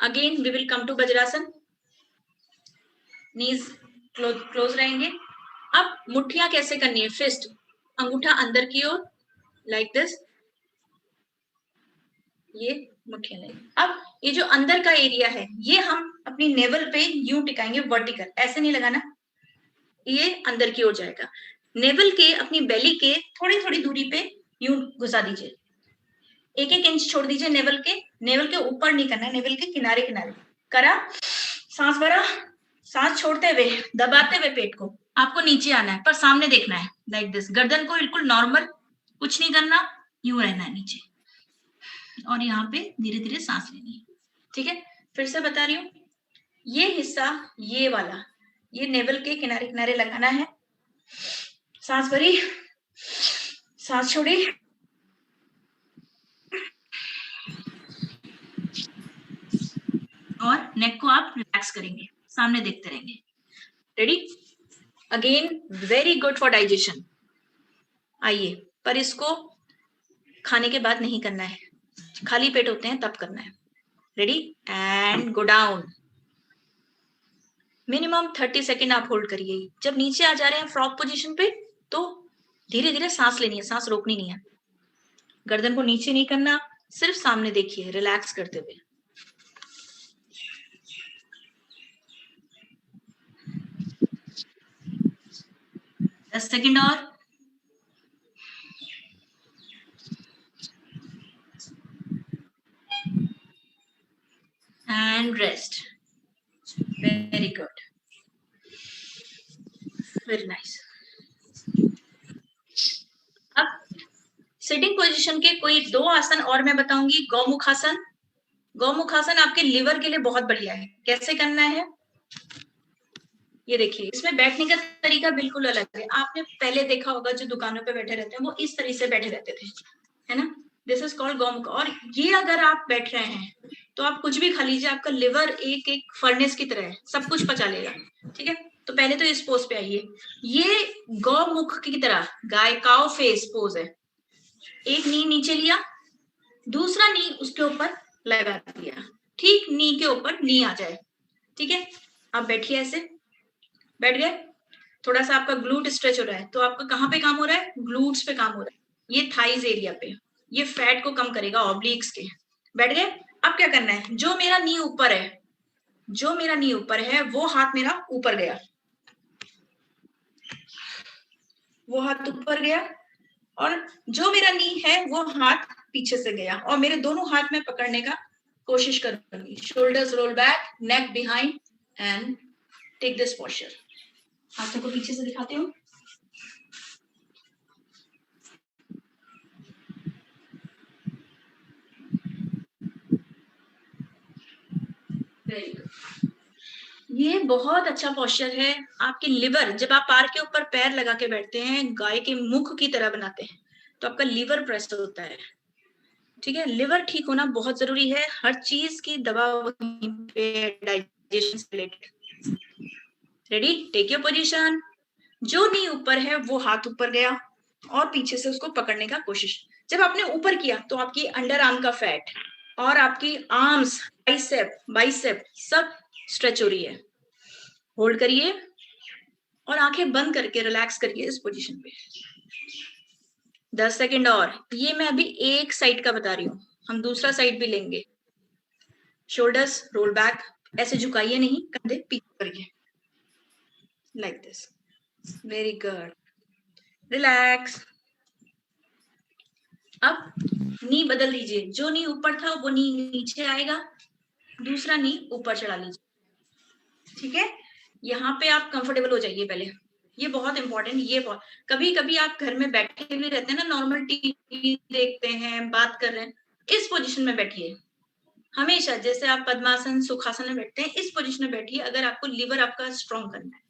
Again we will come to Vajrasana, knees close रहेंगे। अब मुट्ठियां कैसे करनी है? फिस्ट, अंगूठा अंदर की ओर, लाइक दिस, ये मुट्ठियां लेंगे। अब ये जो अंदर का एरिया है, ये हम अपनी नेवल पे यूं टिकाएंगे, वर्टिकल, ऐसे नहीं लगाना, ये अंदर की ओर जाएगा। नेवल के, अपनी बेली के थोड़ी थोड़ी दूरी पे यूं घुसा दीजिए, 1-1 इंच छोड़ दीजिए नेवल के ऊपर नहीं करना, नेवल के किनारे किनारे करा। सांस भरा, सांस छोड़ते हुए, दबाते हुए पेट को, आपको नीचे आना है पर सामने देखना है, लाइक दिस। गर्दन को बिल्कुल नॉर्मल, कुछ नहीं करना, यूं रहना है नीचे, और यहाँ पे धीरे धीरे सांस लेनी है। ठीक है, फिर से बता रही हूँ, ये हिस्सा, ये वाला, ये नेवल के किनारे किनारे लगाना है। सांस भरी, सांस छोड़ी, और नेक को आप रिलैक्स करेंगे, सामने देखते रहेंगे। Ready? Again very good for digestion. आइए, पर इसको खाने के बाद नहीं करना है, खाली पेट होते हैं तब करना है। Ready? And go down. Minimum 30 second आप होल्ड करिए। जब नीचे आ जा रहे हैं फ्रॉग पोजीशन पे, तो धीरे धीरे सांस लेनी है, सांस रोकनी नहीं है। गर्दन को नीचे नहीं करना, सिर्फ सामने देखिए रिलैक्स करते हुए। दस सेकेंड और। And rest. Very good, very nice. अब सिटिंग पोजीशन के कोई 2 आसन और मैं बताऊंगी। गौमुखासन। गौमुखासन आपके लिवर के लिए बहुत बढ़िया है। कैसे करना है? ये देखिए, इसमें बैठने का तरीका बिल्कुल अलग है। आपने पहले देखा होगा जो दुकानों पे बैठे रहते हैं, वो इस तरह से बैठे रहते थे, है ना? This is called Gaumukh. और ये अगर आप बैठ रहे हैं तो आप कुछ भी खा लीजिए, आपका लिवर एक एक फर्नेस की तरह है, सब कुछ पचा लेगा। ठीक है, तो पहले तो इस पोज पे आइए। ये गौमुख की तरह, गाय काउ फेस पोज है। एक नी नीचे लिया, दूसरा नी उसके ऊपर लगा दिया, ठीक नी के ऊपर नी आ जाए। ठीक है, आप बैठिए ऐसे, बैठ गए। थोड़ा सा आपका ग्लूट स्ट्रेच हो रहा है, तो आपका कहाँ पे काम हो रहा है? ग्लूट्स पे काम हो रहा है, ये थाइज एरिया पे। ये फैट को कम करेगा, ऑब्लिक्स के। बैठ गए। अब क्या करना है? जो मेरा नी ऊपर है, जो मेरा नी ऊपर है, वो हाथ मेरा ऊपर गया, वो हाथ ऊपर गया, और जो मेरा नी है वो हाथ पीछे से गया, और मेरे दोनों हाथ में पकड़ने का कोशिश करूंगी। Shoulders roll back, neck behind, and take this posture. हाथों को पीछे से दिखाती हूँ। ये बहुत अच्छा पोस्चर है। आपके लिवर, जब आप पैर के ऊपर पैर लगा के बैठते हैं, गाय के मुख की तरह बनाते हैं, तो आपका लिवर प्रेस होता है। ठीक है, लिवर ठीक होना बहुत जरूरी है। हर चीज की दवा डाइजेशन से related. Ready? Take your position. जो नी ऊपर है वो हाथ ऊपर गया, और पीछे से उसको पकड़ने का कोशिश। जब आपने ऊपर किया तो आपकी अंडर आर्म का फैट और आपकी आर्म्स, बाइसेप सब स्ट्रेच हो रही है। होल्ड करिए और आंखें बंद करके रिलैक्स करिए इस पोजीशन पे 10 सेकंड और। ये मैं अभी एक साइड का बता रही हूँ, हम दूसरा साइड भी लेंगे। शोल्डर्स रोल बैक, ऐसे झुकाइए नहीं, कंधे पीछे करिए like this. Very good, relax. अब नी बदल लीजिए, जो नी ऊपर था वो नी नीचे आएगा, दूसरा नी ऊपर चढ़ा लीजिए। ठीक है, यहाँ पे आप कंफर्टेबल हो जाइए पहले, ये बहुत इंपॉर्टेंट। ये बहुत, कभी कभी आप घर में बैठे भी रहते हैं ना, नॉर्मल टीवी देखते हैं, बात कर रहे हैं, इस पोजीशन में बैठिए हमेशा। जैसे आप पद्मासन सुखासन में बैठते हैं, इस पोजीशन में बैठिए अगर आपको लीवर आपका स्ट्रॉन्ग करना है।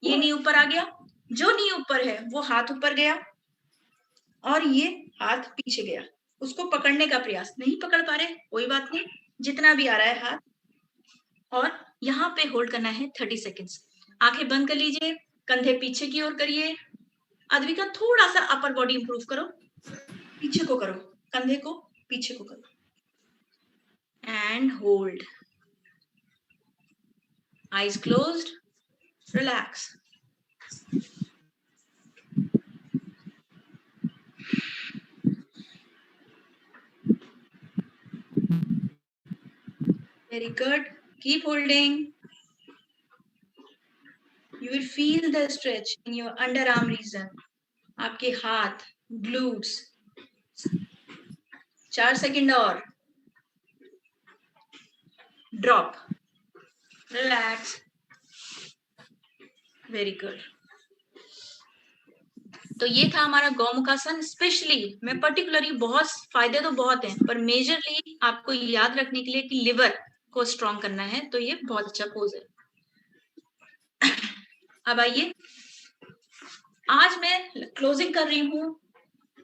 ये नी ऊपर आ गया, जो नी ऊपर है वो हाथ ऊपर गया और ये हाथ पीछे गया, उसको पकड़ने का प्रयास, नहीं पकड़ पा रहे कोई बात नहीं, जितना भी आ रहा है हाथ, और यहाँ पे होल्ड करना है 30 सेकेंड्स। आंखें बंद कर लीजिए, कंधे पीछे की ओर करिए। अद्विका थोड़ा सा अपर बॉडी इंप्रूव करो, पीछे को करो, कंधे को पीछे को करो and hold, eyes closed, relax. Very good. Keep holding. You will feel the stretch in your underarm region. आपके हाथ, glutes. 4 सेकंड और. Drop. Relax. Very good. तो ये था हमारा गौमुखासन। स्पेशली मैं पर्टिकुलरली, बहुत फायदे तो बहुत हैं, पर मेजरली आपको याद रखने के लिए कि लिवर को स्ट्रॉन्ग करना है, तो ये बहुत अच्छा पोज है। अब आइए, आज मैं क्लोजिंग कर रही हूँ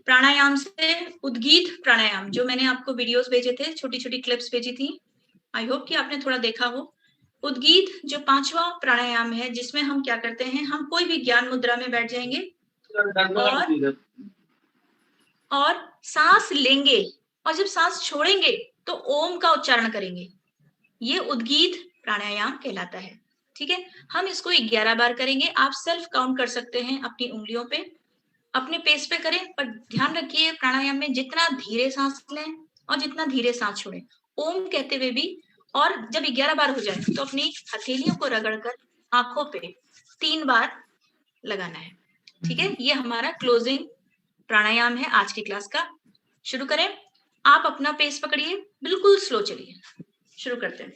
प्राणायाम से, उद्गीत प्राणायाम, जो मैंने आपको वीडियोस भेजे थे, छोटी छोटी क्लिप्स भेजी थी, आई होप कि आपने थोड़ा देखा हो। उद्गीत जो 5वां प्राणायाम है, जिसमें हम क्या करते हैं, हम कोई भी ज्ञान मुद्रा में बैठ जाएंगे और सांस लेंगे, और जब सांस छोड़ेंगे तो ओम का उच्चारण करेंगे। ये उद्गीत प्राणायाम कहलाता है। ठीक है, हम इसको 11 बार करेंगे। आप सेल्फ काउंट कर सकते हैं अपनी उंगलियों पे, अपने पेस पे करें, पर ध्यान रखिए प्राणायाम में जितना धीरे सांस लें और जितना धीरे सांस छोड़ें, ओम कहते हुए भी। और जब 11 बार हो जाए तो अपनी हथेलियों को रगड़कर आंखों पे 3 बार लगाना है। ठीक है, ये हमारा क्लोजिंग प्राणायाम है आज की क्लास का। शुरू करें, आप अपना पेस पकड़िए, बिल्कुल स्लो चलिए। शुरू करते हैं।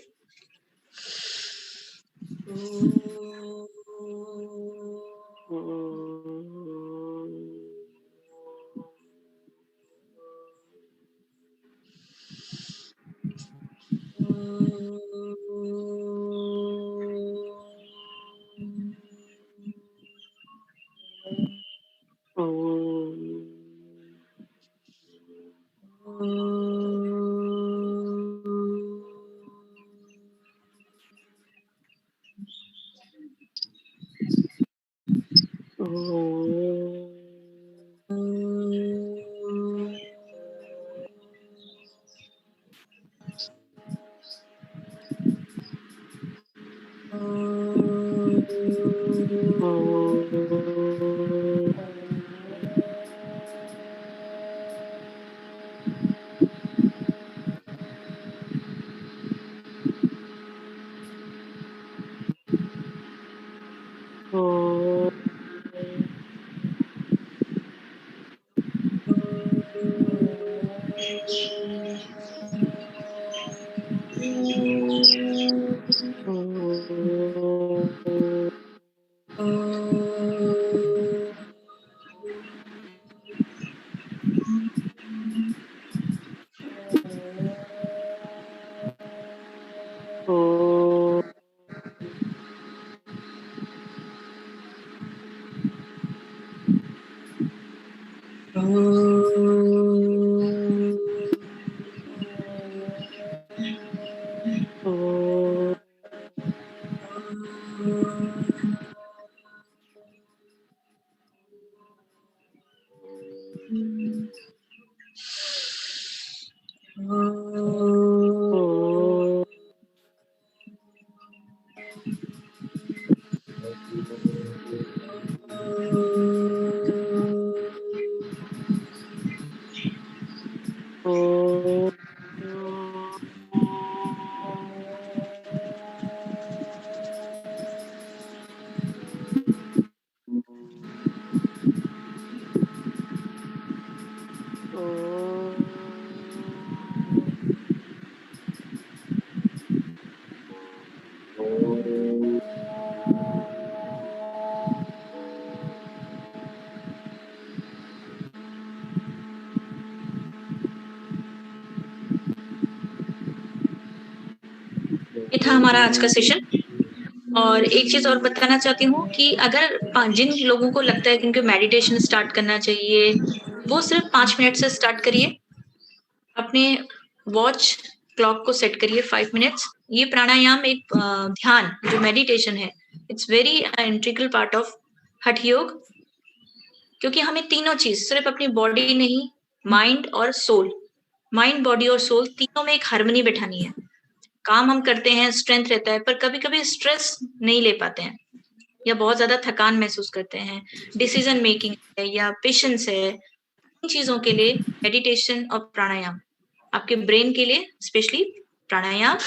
ये था हमारा आज का सेशन। और एक चीज और बताना चाहती हूँ कि अगर जिन लोगों को लगता है कि उनको मेडिटेशन स्टार्ट करना चाहिए, वो सिर्फ 5 मिनट से स्टार्ट करिए। अपने वॉच क्लॉक को सेट करिए 5 मिनट्स। ये प्राणायाम एक ध्यान जो मेडिटेशन है, it's very integral part of हठ योग, क्योंकि हमें तीनों चीज, सिर्फ अपनी बॉडी नहीं, माइंड और सोल, माइंड बॉडी और सोल तीनों में एक हार्मनी बैठानी है। काम हम करते हैं, स्ट्रेंथ रहता है, पर कभी कभी स्ट्रेस नहीं ले पाते हैं या बहुत ज्यादा थकान महसूस करते हैं, डिसीजन मेकिंग है या पेशेंस है। इन चीजों के लिए मेडिटेशन और प्राणायाम, आपके ब्रेन के लिए स्पेशली प्राणायाम,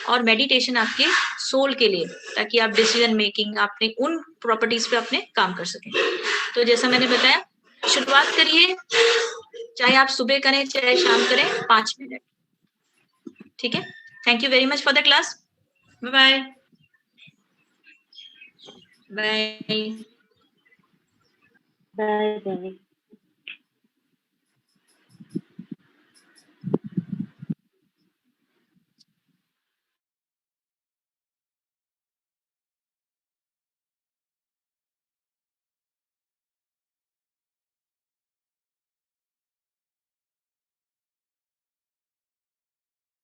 और मेडिटेशन आपके सोल के लिए, ताकि आप डिसीजन मेकिंग, अपने उन प्रॉपर्टीज पे अपने काम कर सकें। तो जैसा मैंने बताया, शुरुआत करिए, चाहे आप सुबह करें चाहे शाम करें, 5 मिनट। ठीक है, thank you very much for the class. Bye bye bye. Bye bye.